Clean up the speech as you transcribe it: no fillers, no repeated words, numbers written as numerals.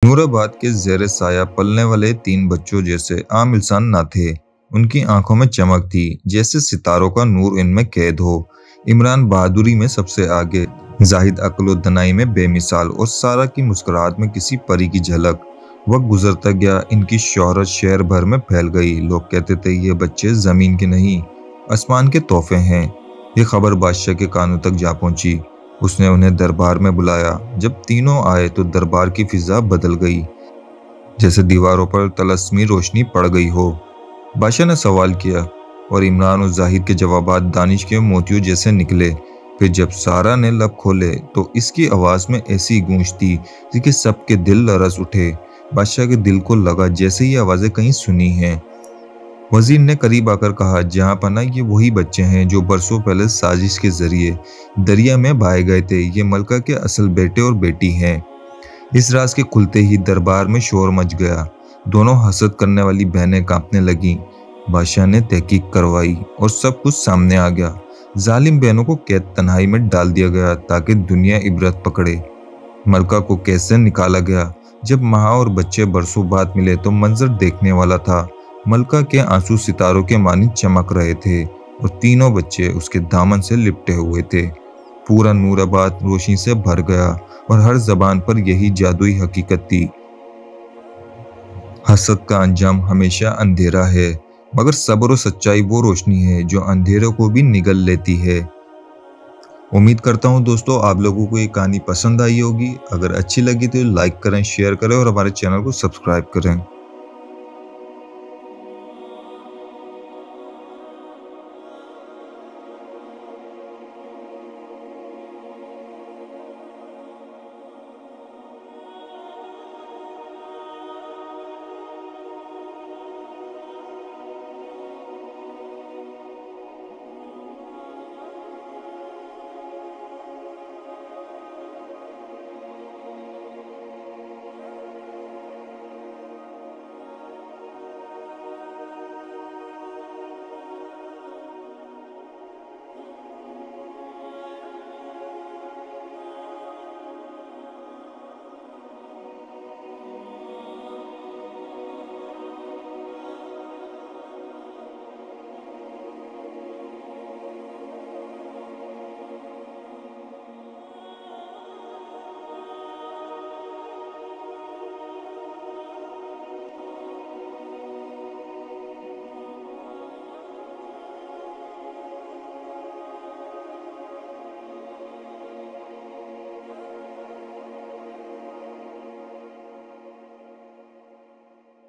नूराबाद के ज़ेरे साया पलने वाले 3 बच्चों जैसे आम इंसान ना थे। उनकी आंखों में चमक थी, जैसे सितारों का नूर इनमें कैद हो। इमरान बहादुरी में सबसे आगे, जाहिद अक्ल और दनाई में बेमिसाल, और सारा की मुस्कुराहट में किसी परी की झलक। वक्त गुजरता गया, इनकी शोहरत शहर भर में फैल गई। लोग कहते थे ये बच्चे जमीन के नहीं, आसमान के तोहफे हैं। ये खबर बादशाह के कानों तक जा पहुंची। उसने उन्हें दरबार में बुलाया। जब तीनों आए तो दरबार की फिजा बदल गई, जैसे दीवारों पर तलस्मी रोशनी पड़ गई हो। बादशाह ने सवाल किया और इमरान और जाहिद के जवाबात दानिश के मोतियों जैसे निकले। फिर जब सारा ने लब खोले तो इसकी आवाज में ऐसी गूंज थी कि सबके दिल लरस उठे। बादशाह के दिल को लगा जैसे ये आवाजें कहीं सुनी हैं। वजीर ने करीब आकर कहा, जहां पना ये वही बच्चे हैं जो बरसों पहले साजिश के जरिए दरिया में बहाए गए थे। ये मलका के असल बेटे और बेटी हैं। इस राज के खुलते ही दरबार में शोर मच गया। दोनों हसद करने वाली बहनें कांपने लगीं। बादशाह ने तहकीक करवाई और सब कुछ सामने आ गया। जालिम बहनों को कैद तन्हाई में डाल दिया गया ताकि दुनिया इबरत पकड़े। मलका को कैसे निकाला गया। जब माँ और बच्चे बरसों बाद मिले तो मंजर देखने वाला था। मलका के आंसू सितारों के मानी चमक रहे थे और तीनों बच्चे उसके दामन से लिपटे हुए थे। पूरा नूराबाद रोशनी से भर गया और हर जबान पर यही जादुई हकीकत थी, हसद का अंजाम हमेशा अंधेरा है, मगर सब्र और सच्चाई वो रोशनी है जो अंधेरों को भी निगल लेती है। उम्मीद करता हूँ दोस्तों आप लोगों को ये कहानी पसंद आई होगी। अगर अच्छी लगी तो लाइक करें, शेयर करें और हमारे चैनल को सब्सक्राइब करें।